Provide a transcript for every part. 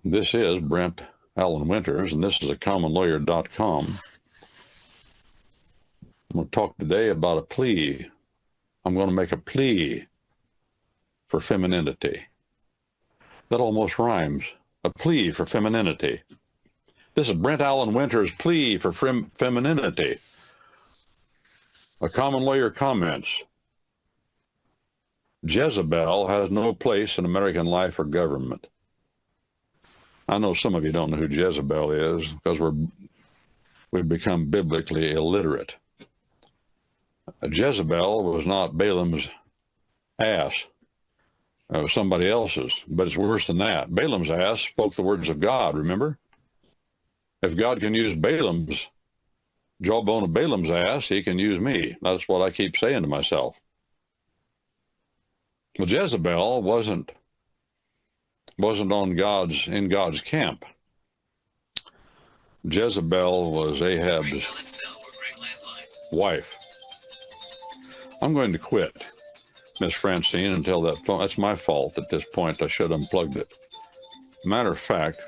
This is Brent Allen Winters, and this is acommonlawyer.com. I'm going to talk today about a plea. I'm going to make a plea for femininity. That almost rhymes. A plea for femininity. This is Brent Allen Winters' plea for femininity. A common lawyer comments, Jezebel has no place in American life or government. I know some of you don't know who Jezebel is because we've become biblically illiterate. Jezebel was not Balaam's ass. It was somebody else's, but it's worse than that. Balaam's ass spoke the words of God, remember? If God can use Balaam's jawbone of Balaam's ass, he can use me. That's what I keep saying to myself. Well, Jezebel wasn't in God's camp. Jezebel was Ahab's wife. I'm going to quit, Miss Francine, until that phone. That's my fault at this point. I should have unplugged it. Matter of fact,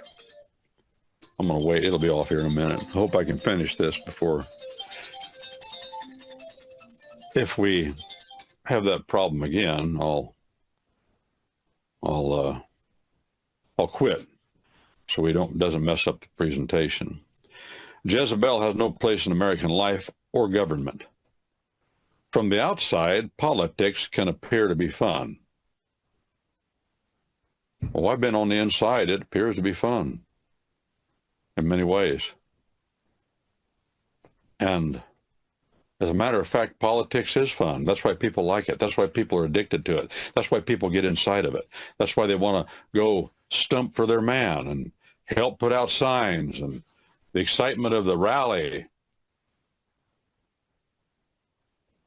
I'm going to wait. It'll be off here in a minute. I hope I can finish this before. If we have that problem again, I'll quit so doesn't mess up the presentation. Jezebel has no place in American life or government. From the outside, politics can appear to be fun. Well, I've been on the inside. It appears to be fun in many ways. And as a matter of fact, politics is fun. That's why people like it. That's why people are addicted to it. That's why people get inside of it. That's why they want to go stump for their man and help put out signs and the excitement of the rally.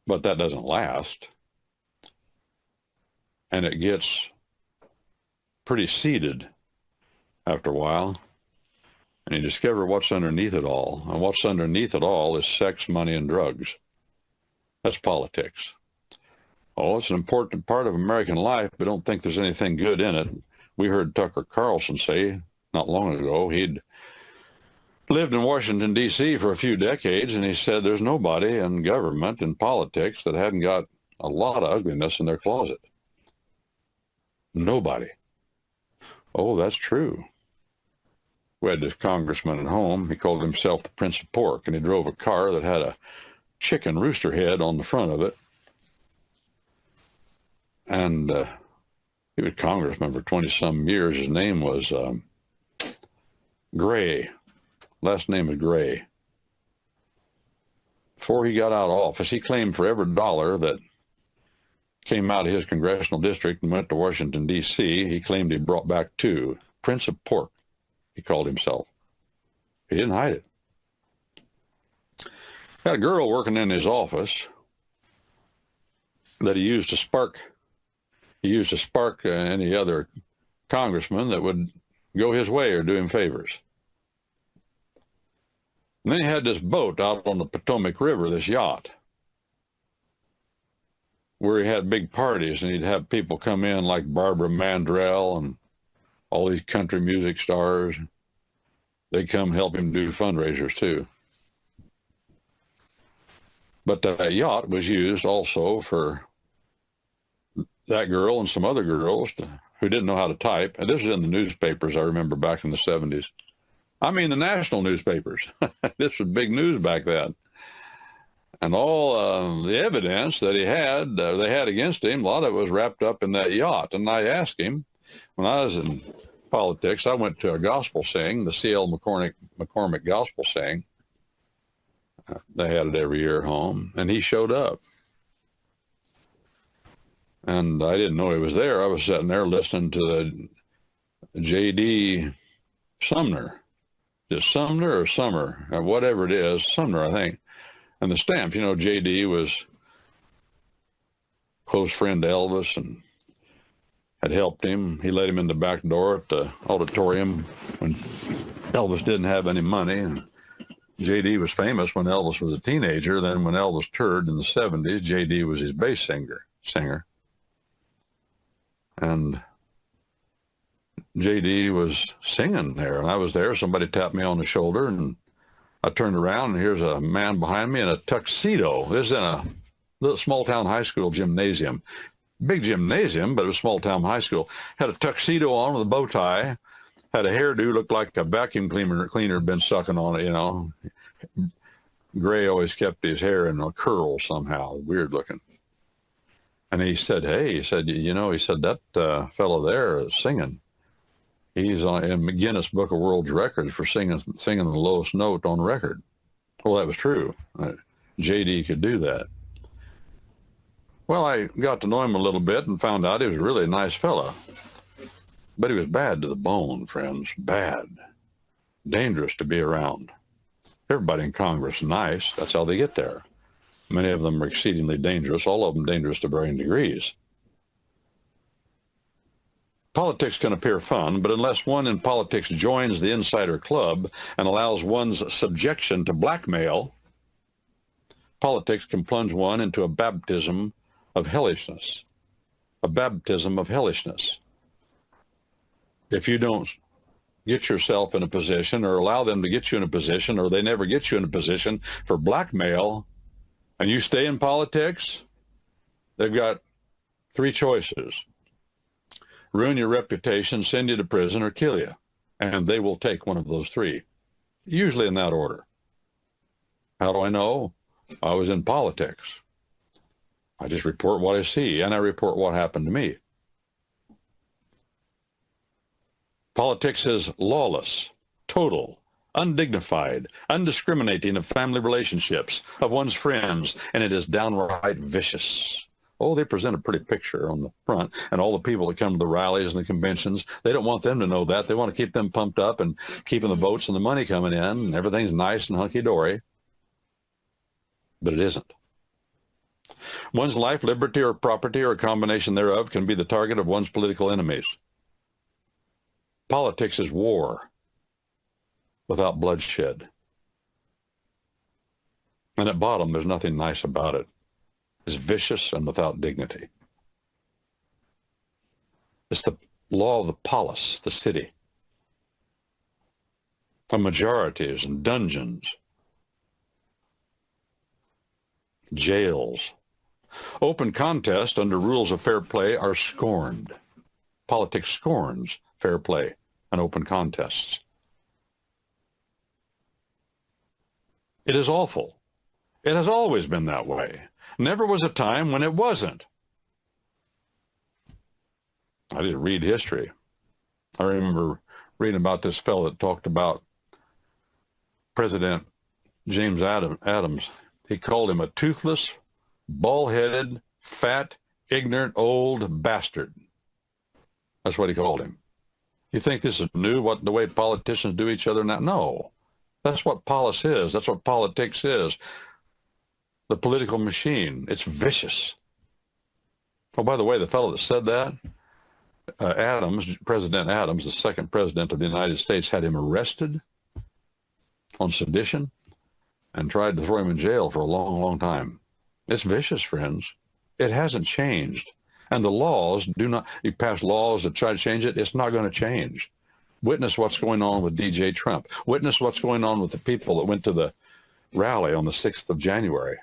But that doesn't last. And it gets pretty seeded after a while. And you discover what's underneath it all. And what's underneath it all is sex, money, and drugs. That's politics. Oh, it's an important part of American life, but don't think there's anything good in it. We heard Tucker Carlson say not long ago he'd lived in Washington, D.C. for a few decades, and he said there's nobody in government and politics that hadn't got a lot of ugliness in their closet. Nobody. Oh, that's true. We had this congressman at home. He called himself the Prince of Pork, and he drove a car that had a chicken rooster head on the front of it. And he was congressman for 20-some years. His name was Gray. Last name is Gray. Before he got out of office, he claimed for every dollar that came out of his congressional district and went to Washington, D.C., he claimed he brought back two. Prince of Pork, he called himself. He didn't hide it. Had a girl working in his office that he used to spark. He used to spark any other congressman that would go his way or do him favors. And then he had this boat out on the Potomac River, this yacht, where he had big parties, and he'd have people come in like Barbara Mandrell and all these country music stars. They'd come help him do fundraisers too. But that yacht was used also for that girl and some other girls who didn't know how to type. And this was in the newspapers, I remember, back in the 70s. I mean, the national newspapers. This was big news back then. And all the evidence that they had against him, a lot of it was wrapped up in that yacht. And I asked him, when I was in politics, I went to a gospel sing, the C.L. McCormick gospel sing. They had it every year at home, and he showed up. And I didn't know he was there. I was sitting there listening to the J.D. Sumner. Just Sumner or Summer, or whatever it is, Sumner, I think. And the stamps, J.D. was close friend to Elvis and had helped him. He let him in the back door at the auditorium when Elvis didn't have any money. And J.D. was famous when Elvis was a teenager. Then when Elvis toured in the 70s, J.D. was his bass singer. And JD was singing there, and I was there. Somebody tapped me on the shoulder, and I turned around, and here's a man behind me in a tuxedo. This is in a little small-town high school gymnasium. Big gymnasium, but it was small-town high school. Had a tuxedo on with a bow tie. Had a hairdo, looked like a vacuum cleaner had been sucking on it, you know. Gray always kept his hair in a curl somehow, weird looking. And he said, hey, he said, you know, he said, that fellow there is singing. He's in Guinness Book of World Records for singing the lowest note on record. Well, that was true. JD could do that. Well, I got to know him a little bit and found out he was really a nice fella. But he was bad to the bone, friends. Bad. Dangerous to be around. Everybody in Congress is nice. That's how they get there. Many of them are exceedingly dangerous, all of them dangerous to varying degrees. Politics can appear fun, but unless one in politics joins the insider club and allows one's subjection to blackmail, politics can plunge one into a baptism of hellishness. A baptism of hellishness. If you don't get yourself in a position or allow them to get you in a position, or they never get you in a position for blackmail, and you stay in politics, they've got three choices. Ruin your reputation, send you to prison, or kill you. And they will take one of those three, usually in that order. How do I know? I was in politics. I just report what I see, and I report what happened to me. Politics is lawless, total, undignified, undiscriminating of family relationships, of one's friends, and it is downright vicious. Oh, they present a pretty picture on the front, and all the people that come to the rallies and the conventions, they don't want them to know that. They want to keep them pumped up and keeping the votes and the money coming in, and everything's nice and hunky-dory. But it isn't. One's life, liberty, or property, or a combination thereof, can be the target of one's political enemies. Politics is war without bloodshed. And at bottom, there's nothing nice about it. It's vicious and without dignity. It's the law of the polis, the city, of majorities and dungeons, jails. Open contest under rules of fair play are scorned. Politics scorns fair play and open contests. It is awful. It has always been that way. Never was a time when it wasn't. I didn't read history. I remember reading about this fellow that talked about President James Adams. He called him a toothless, bald-headed, fat, ignorant, old bastard. That's what he called him. You think this is new, the way politicians do each other now? No. That's what polis is. That's what politics is. The political machine. It's vicious. Oh, by the way, the fellow that said that, President Adams, the second president of the United States, had him arrested on sedition and tried to throw him in jail for a long, long time. It's vicious, friends. It hasn't changed. And the laws do not, you pass laws that try to change it, it's not going to change. Witness what's going on with DJ Trump. Witness what's going on with the people that went to the rally on the 6th of January.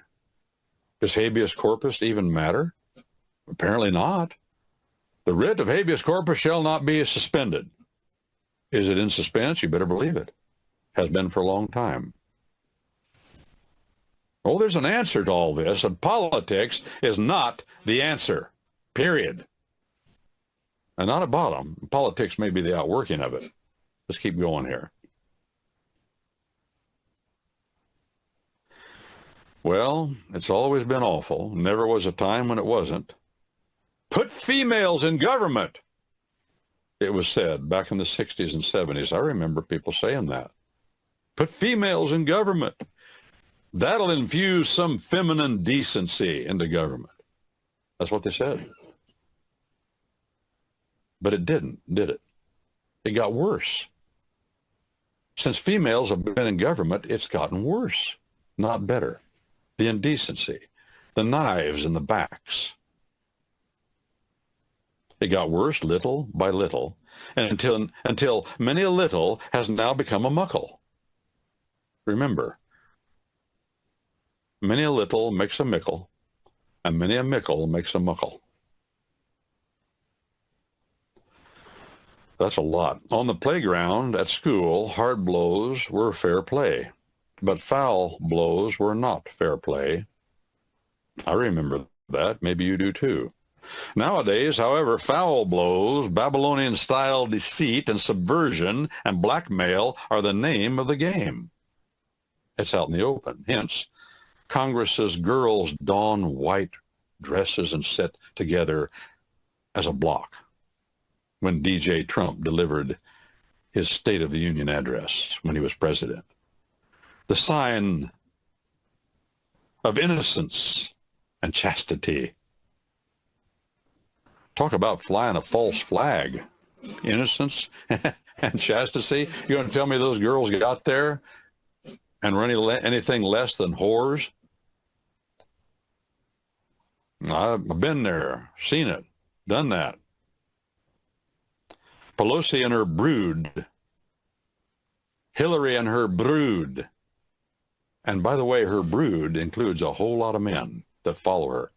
Does habeas corpus even matter? Apparently not. The writ of habeas corpus shall not be suspended. Is it in suspense? You better believe it. Has been for a long time. Oh, there's an answer to all this, and politics is not the answer. Period. And not at bottom. Politics may be the outworking of it. Let's keep going here. Well, it's always been awful. Never was a time when it wasn't. Put females in government, it was said back in the 60s and 70s. I remember people saying that. Put females in government. That'll infuse some feminine decency into government. That's what they said. But it didn't, did it? It got worse. Since females have been in government, it's gotten worse, not better. The indecency, the knives in the backs. It got worse little by little, until many a little has now become a muckle. Remember, many a little makes a mickle, and many a mickle makes a muckle. That's a lot. On the playground at school, hard blows were fair play, but foul blows were not fair play. I remember that. Maybe you do too. Nowadays, however, foul blows, Babylonian-style deceit and subversion and blackmail are the name of the game. It's out in the open. Hence, Congress's girls don white dresses and sit together as a block when DJ Trump delivered his State of the Union address when he was president. The sign of innocence and chastity. Talk about flying a false flag. Innocence and chastity. You want to tell me those girls get out there and were anything less than whores? I've been there, seen it, done that. Pelosi and her brood. Hillary and her brood. And by the way, her brood includes a whole lot of men that follow her.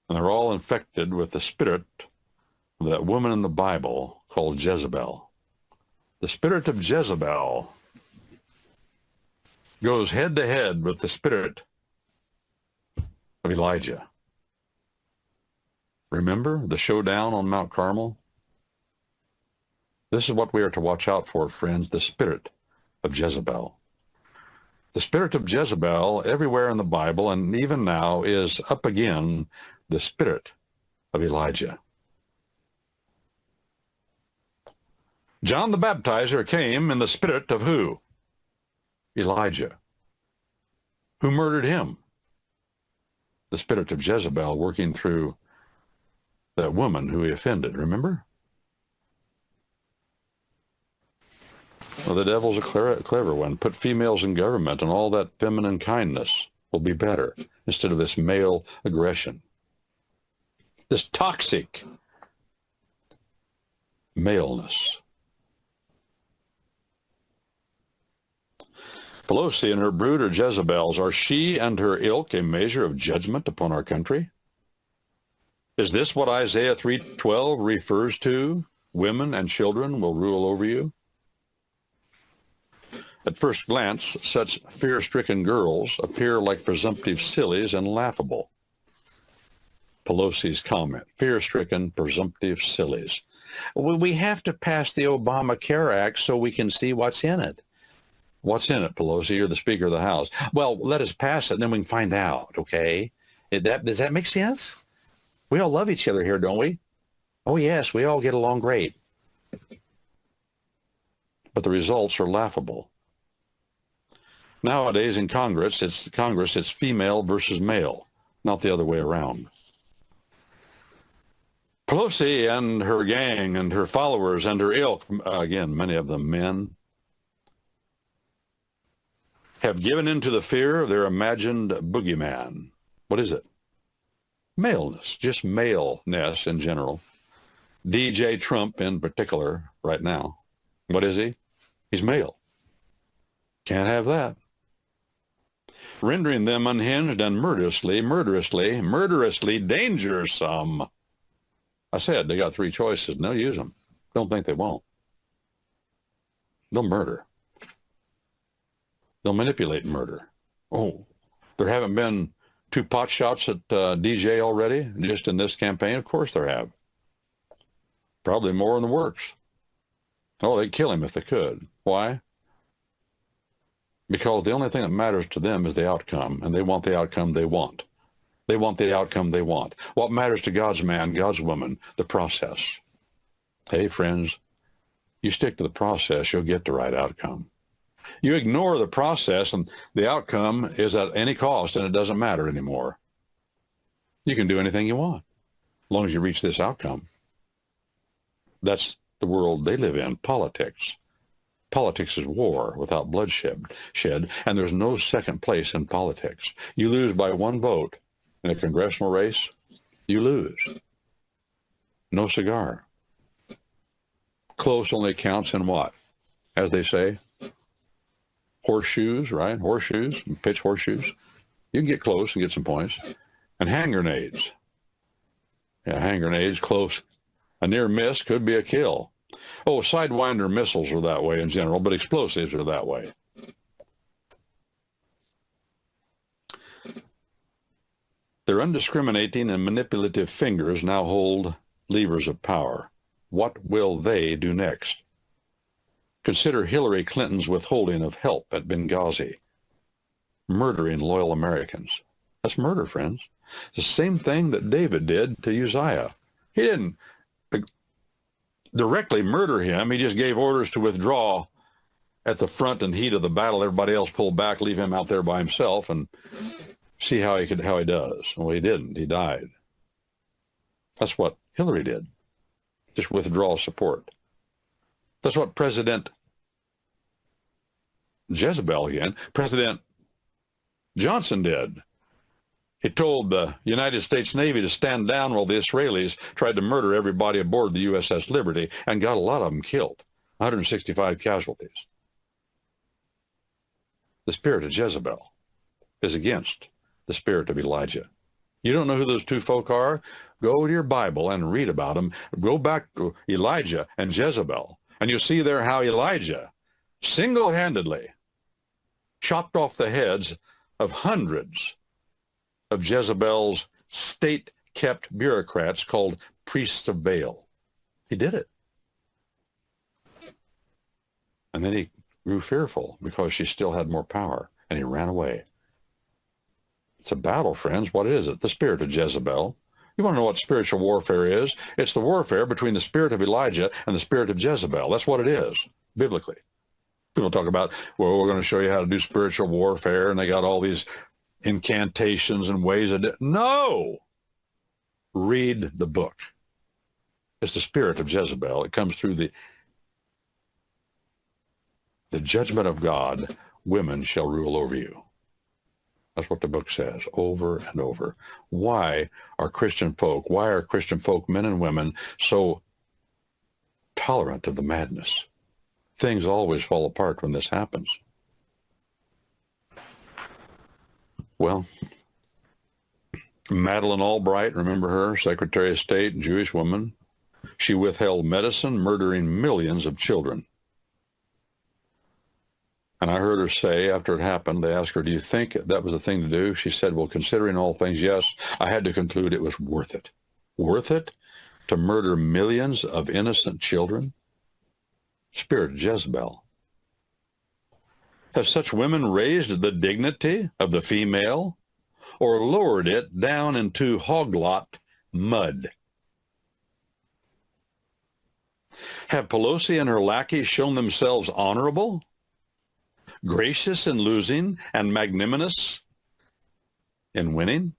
And they're all infected with the spirit of that woman in the Bible called Jezebel. The spirit of Jezebel goes head to head with the spirit of Elijah. Remember the showdown on Mount Carmel? This is what we are to watch out for, friends, the spirit of Jezebel. The spirit of Jezebel everywhere in the Bible and even now is up again the spirit of Elijah. John the Baptizer came in the spirit of who? Elijah. Who murdered him? The spirit of Jezebel working through that woman who he offended, remember? Well, the devil's a clever one. Put females in government and all that feminine kindness will be better instead of this male aggression. This toxic maleness. Pelosi and her brood are Jezebels. Are she and her ilk a measure of judgment upon our country? Is this what Isaiah 3:12 refers to? Women and children will rule over you? At first glance, such fear-stricken girls appear like presumptive sillies and laughable. Pelosi's comment, fear-stricken, presumptive sillies. Well, we have to pass the Obamacare Act so we can see what's in it. What's in it, Pelosi? You're the Speaker of the House. Well, let us pass it, and then we can find out, okay? Does that make sense? We all love each other here, don't we? Oh, yes, we all get along great. But the results are laughable. Nowadays in Congress, it's female versus male, not the other way around. Pelosi and her gang and her followers and her ilk, again, many of them men, have given into the fear of their imagined boogeyman. What is it? Maleness, just maleness in general. DJ Trump in particular right now. What is he? He's male. Can't have that. Rendering them unhinged and murderously dangersome. I said they got three choices, and they'll use them. Don't think they won't. They'll murder. They'll manipulate and murder. Oh, there haven't been 2 pot shots at DJ already, just in this campaign? Of course there have. Probably more in the works. Oh, they'd kill him if they could. Why? Because the only thing that matters to them is the outcome, and they want the outcome they want. They want the outcome they want. What matters to God's man, God's woman? The process. Hey, friends, you stick to the process, you'll get the right outcome. You ignore the process, and the outcome is at any cost, and it doesn't matter anymore. You can do anything you want, as long as you reach this outcome. That's the world they live in, politics. Politics is war without bloodshed, and there's no second place in politics. You lose by 1 vote in a congressional race, you lose. No cigar. close only counts in what? As they say, horseshoes, right? Horseshoes, pitch horseshoes. You can get close and get some points. And hand grenades. Yeah, hand grenades, close. A near miss could be a kill. Oh, Sidewinder missiles are that way in general, but explosives are that way. Their undiscriminating and manipulative fingers now hold levers of power. What will they do next? Consider Hillary Clinton's withholding of help at Benghazi, murdering loyal Americans. That's murder, friends. The same thing that David did to Uzziah. He didn't directly murder him. He just gave orders to withdraw at the front and heat of the battle. Everybody else pulled back, leave him out there by himself, and see how he does. Well, he didn't. He died. That's what Hillary did. Just withdraw support. That's what President Johnson did. He told the United States Navy to stand down while the Israelis tried to murder everybody aboard the USS Liberty and got a lot of them killed, 165 casualties. The spirit of Jezebel is against the spirit of Elijah. You don't know who those two folk are? Go to your Bible and read about them. Go back to Elijah and Jezebel, and you'll see there how Elijah single-handedly chopped off the heads of hundreds of Jezebel's state-kept bureaucrats called priests of Baal. He did it. And then he grew fearful because she still had more power, and he ran away. It's a battle, friends. What is it? The spirit of Jezebel. You want to know what spiritual warfare is? It's the warfare between the spirit of Elijah and the spirit of Jezebel. That's what it is, biblically. People talk about, well, we're going to show you how to do spiritual warfare, and they got all these incantations and ways of it. No! Read the book. It's the spirit of Jezebel. It comes through the judgment of God. Women shall rule over you. That's what the book says over and over. Why are Christian folk, men and women, so tolerant of the madness? Things always fall apart when this happens. Well, Madeleine Albright, remember her, Secretary of State, Jewish woman. She withheld medicine, murdering millions of children. And I heard her say, after it happened, they asked her, do you think that was the thing to do? She said, well, considering all things, yes, I had to conclude it was worth it. Worth it to murder millions of innocent children? Spirit of Jezebel. Have such women raised the dignity of the female or lowered it down into hoglot mud? Have Pelosi and her lackeys shown themselves honorable, gracious in losing, and magnanimous in winning?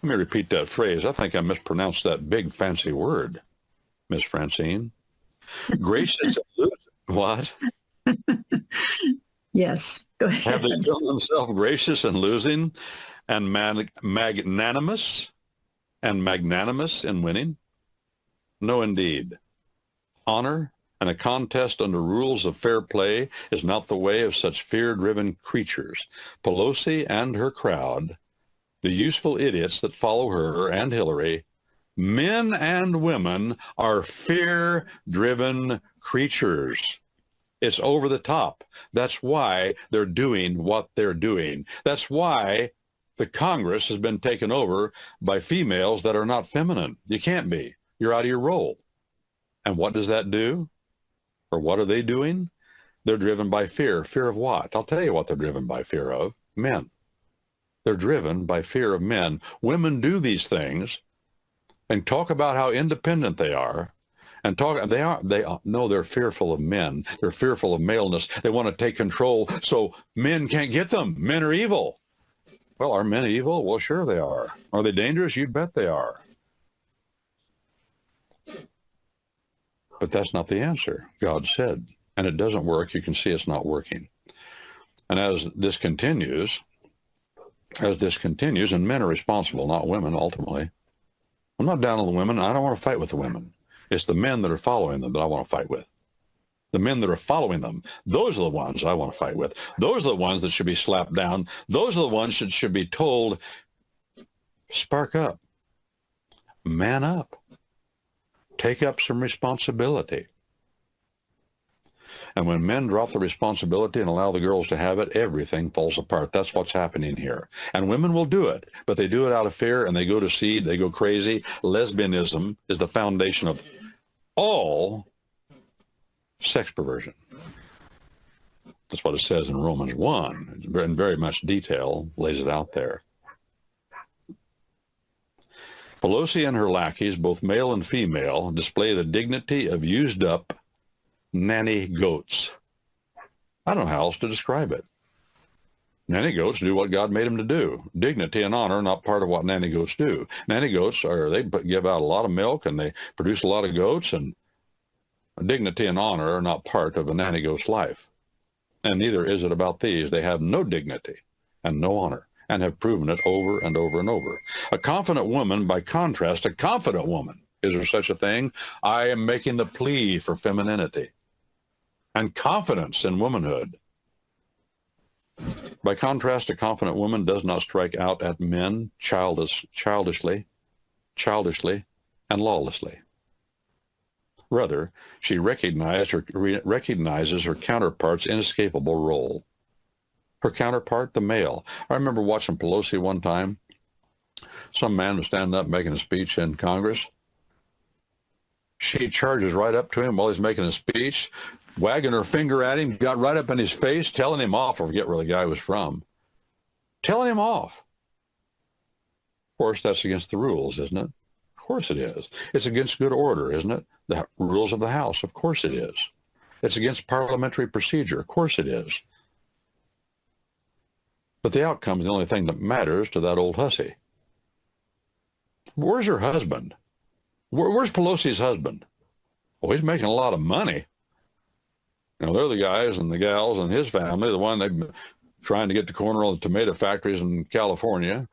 Let me repeat that phrase. I think I mispronounced that big fancy word, Miss Francine. Gracious in losing. What? Yes, go ahead. Have they shown themselves gracious in losing and magnanimous in winning? No, indeed. Honor and a contest under rules of fair play is not the way of such fear-driven creatures. Pelosi and her crowd, the useful idiots that follow her and Hillary, men and women are fear-driven creatures. It's over the top. That's why they're doing what they're doing. That's why the Congress has been taken over by females that are not feminine. You can't be. You're out of your role. And what does that do? Or what are they doing? They're driven by fear. Fear of what? I'll tell you what they're driven by fear of. Men. They're driven by fear of men. Women do these things and talk about how independent they are. And they're fearful of men. They're fearful of maleness. They want to take control so men can't get them. Men are evil. Well, are men evil? Well, sure they are. Are they dangerous? You'd bet they are. But that's not the answer, God said. And it doesn't work. You can see it's not working. And as this continues, and men are responsible, not women, ultimately. I'm not down on the women. I don't want to fight with the women. It's the men that are following them that I want to fight with. The men that are following them, those are the ones I want to fight with. Those are the ones that should be slapped down. Those are the ones that should be told, spark up, man up, take up some responsibility. And when men drop the responsibility and allow the girls to have it, everything falls apart. That's what's happening here. And women will do it, but they do it out of fear, and they go to seed, they go crazy. Lesbianism is the foundation of all sex perversion. That's what it says in Romans 1. In very much detail, lays it out there. Pelosi and her lackeys, both male and female, display the dignity of used-up nanny goats. I don't know how else to describe it. Nanny goats do what God made them to do. Dignity and honor are not part of what nanny goats do. Nanny goats they give out a lot of milk and they produce a lot of goats, and dignity and honor are not part of a nanny goat's life. And neither is it about these. They have no dignity and no honor, and have proven it over and over and over. A confident woman, by contrast, a confident woman, is there such a thing? I am making the plea for femininity and confidence in womanhood. By contrast, a confident woman does not strike out at men childishly, and lawlessly. Rather, she recognizes her counterpart's inescapable role. Her counterpart, the male. I remember watching Pelosi one time. Some man was standing up making a speech in Congress. She charges right up to him while he's making a speech, wagging her finger at him, got right up in his face, telling him off. I forget where the guy was from. Telling him off. Of course, that's against the rules, isn't it? Of course it is. It's against good order, isn't it? The rules of the House. Of course it is. It's against parliamentary procedure. Of course it is. But the outcome is the only thing that matters to that old hussy. Where's her husband? Where's Pelosi's husband? Well, he's making a lot of money. You know, they're the guys and the gals and his family, the one they've been trying to get the corner on the tomato factories in California.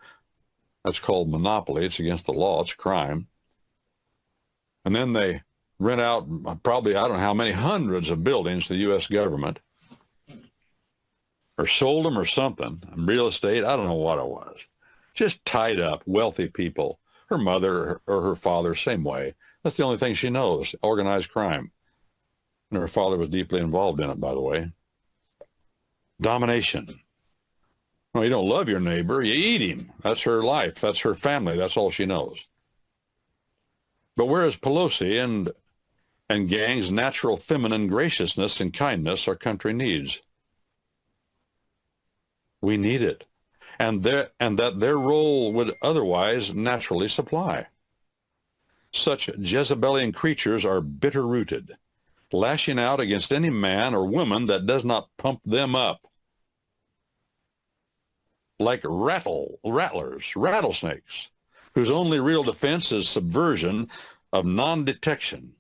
That's called monopoly. It's against the law. It's a crime. And then they rent out probably, I don't know how many hundreds of buildings to the U.S. government, or sold them or something, real estate. I don't know what it was. Just tied up, wealthy people. Her mother or her father, same way. That's the only thing she knows, organized crime. And her father was deeply involved in it, by the way. Domination. Well, you don't love your neighbor, you eat him. That's her life. That's her family. That's all she knows. But whereas Pelosi and gang's natural feminine graciousness and kindness our country needs? We need it. And that their role would otherwise naturally supply. Such Jezebelian creatures are bitter-rooted, lashing out against any man or woman that does not pump them up. Like rattlesnakes, whose only real defense is subversion of non-detection.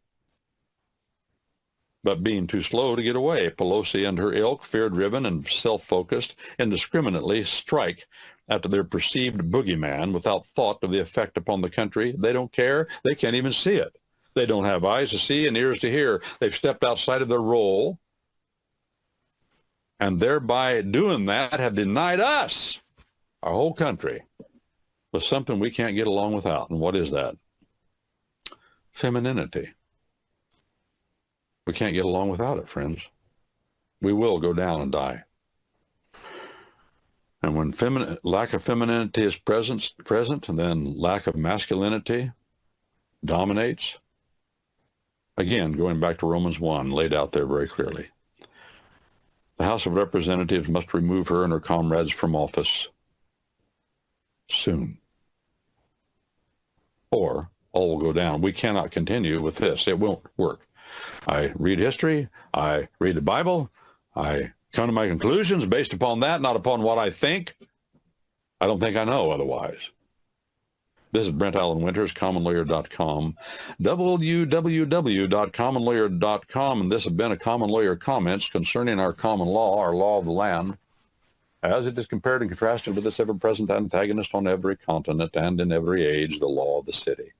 But being too slow to get away, Pelosi and her ilk, fear-driven and self-focused, indiscriminately strike after their perceived boogeyman without thought of the effect upon the country. They don't care. They can't even see it. They don't have eyes to see and ears to hear. They've stepped outside of their role, and thereby doing that have denied us, our whole country, with something we can't get along without. And what is that? Femininity. We can't get along without it, friends. We will go down and die. And when lack of femininity is present, then lack of masculinity dominates. Again, going back to Romans 1, laid out there very clearly. The House of Representatives must remove her and her comrades from office soon, or all will go down. We cannot continue with this. It won't work. I read history, I read the Bible, I come to my conclusions based upon that, not upon what I think. I don't think I know otherwise. This is Brent Allen Winters, commonlawyer.com, www.commonlawyer.com, and this has been a Common Lawyer Comments concerning our common law, our law of the land, as it is compared and contrasted with this ever-present antagonist on every continent and in every age, the law of the city.